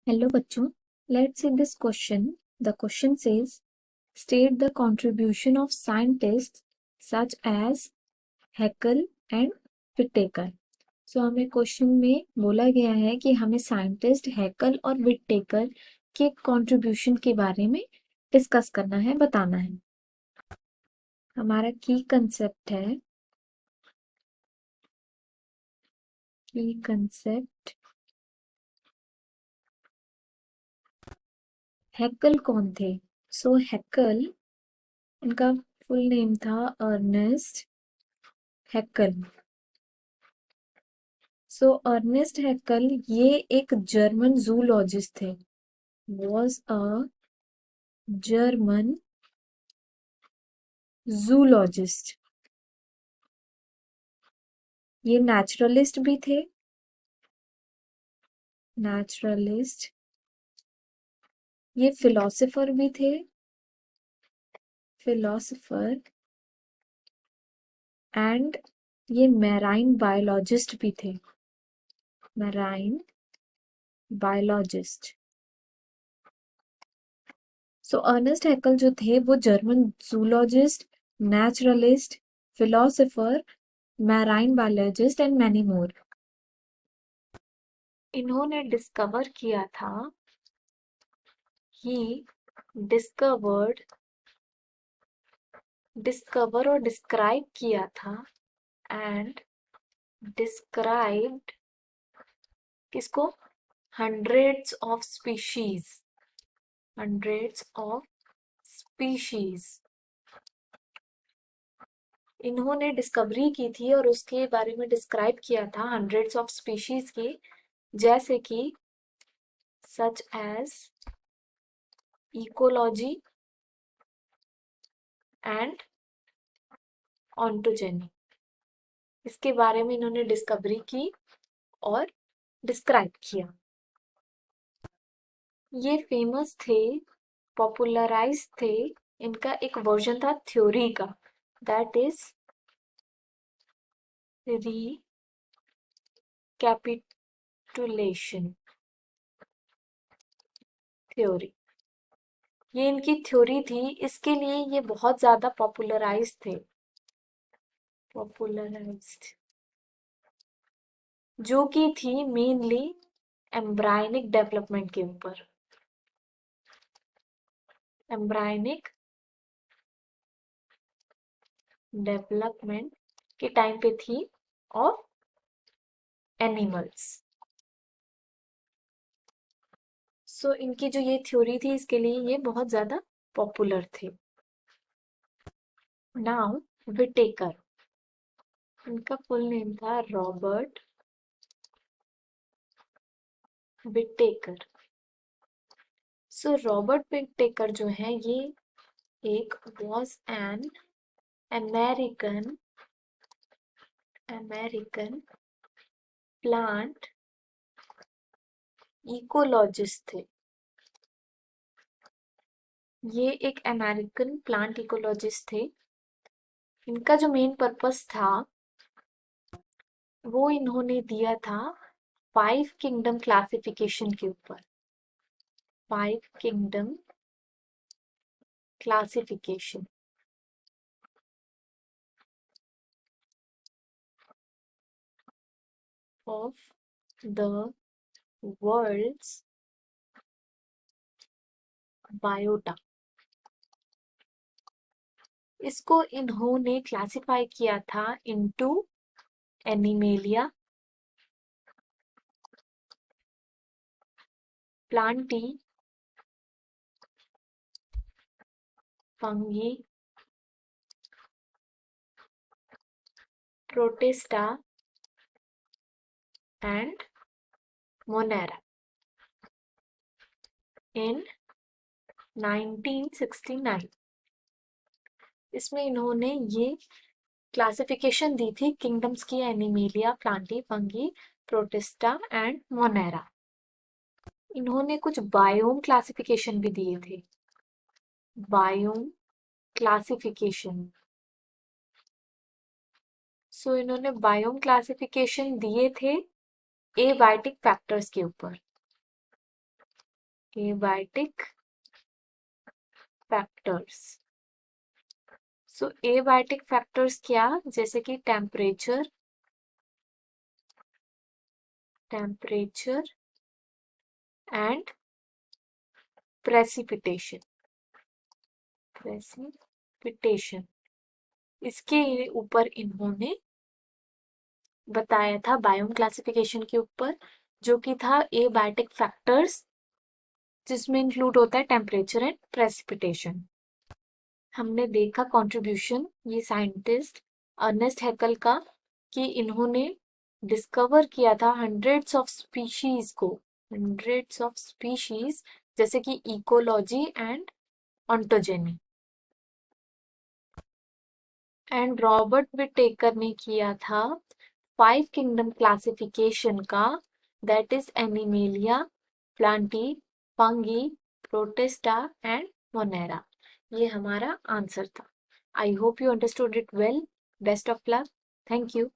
Hello बच्चों, let's see this question. The question says, state the contribution of scientists such as Haeckel and Whittaker. So हमें question में बोला गया है कि हमें साइंटिस्ट हैकल और विटेकर के कंट्रीब्यूशन के बारे में डिस्कस करना है, बताना है। हमारा की कंसेप्ट है, की कंसेप्ट हैकल कौन थे? सो हैकल, इनका फुल नेम था अर्नेस्ट हैकल। सो अर्नेस्ट हैकल ये एक जर्मन जूलॉजिस्ट थे, वॉज अ जर्मन जूलॉजिस्ट। ये नेचुरलिस्ट भी थे, नेचुरलिस्ट। ये फिलोसोफर भी थे, फिलोसोफर। एंड ये मैराइन बायोलॉजिस्ट भी थे, मैराइन बायोलॉजिस्ट। सो अर्नेस्ट हैकल जो थे वो German zoologist, naturalist, philosopher, marine biologist and many more. इन्होंने डिस्कवर किया था, ही डिस्कवर्ड, डिस्कवर और डिस्क्राइब किया था, एंड डिस्क्राइब्ड किसको? Hundreds of species, hundreds of species. इन्होंने डिस्कवरी की थी और उसके बारे में डिस्क्राइब किया था हंड्रेड्स ऑफ स्पीशीज की, जैसे कि such as ecology and ontogeny. इसके बारे में इन्होंने डिस्कवरी की और डिस्क्राइब किया। ये फेमस थे, पॉपुलराइज थे। इनका एक वर्जन था थ्योरी का, दैट इज रिकैपिटुलेशन थ्योरी। ये इनकी थ्योरी थी, इसके लिए ये बहुत ज्यादा पॉपुलराइज थे, पॉपुलराइज्ड, जो कि थी मेनली एम्ब्रायनिक डेवलपमेंट के ऊपर, एम्ब्रायनिक डेवलपमेंट के टाइम पे थी, और एनिमल्स। सो इनकी जो ये थ्योरी थी, इसके लिए ये बहुत ज्यादा पॉपुलर थे। नाउ विटेकर, इनका फुल नेम था Robert Whittaker. So Robert Whittaker जो है, ये एक was an American American plant ecologist थे। ये एक अमेरिकन प्लांट इकोलॉजिस्ट थे। इनका जो मेन पर्पस था, वो इन्होंने दिया था 5 किंगडम क्लासिफिकेशन के ऊपर, 5 kingdom classification of the world's biota। इसको इन्होंने क्लासिफाई किया था into Animalia, Plantae, Fungi, Protista and Monera in 1969। इसमें इन्होंने ये क्लासिफिकेशन दी थी किंगडम्स की, Animalia, Plantae, Fungi, Protista and Monera. इन्होंने कुछ बायोम क्लासिफिकेशन भी दिए थे, बायोम क्लासिफिकेशन। सो इन्होंने बायोम क्लासिफिकेशन दिए थे एबायोटिक फैक्टर्स के ऊपर। abiotic factors. So abiotic factors क्या, जैसे कि टेम्परेचर एंड प्रेसिपिटेशन इसके ऊपर इन्होंने बताया था बायोम क्लासिफिकेशन के ऊपर, जो कि था एबायोटिक फैक्टर्स, जिसमें इंक्लूड होता है टेम्परेचर एंड प्रेसिपिटेशन। हमने देखा कंट्रीब्यूशन ये साइंटिस्ट अर्नेस्ट हैकल का, कि इन्होंने डिस्कवर किया था हंड्रेड्स ऑफ स्पीशीज जैसे कि ecology and ontogeny. And Robert Whittaker ने किया था 5 किंगडम क्लासिफिकेशन का, that is Animalia, Plantae, Fungi, Protista and Monera. ये हमारा आंसर था। I hope you understood it well. Best of luck. Thank you.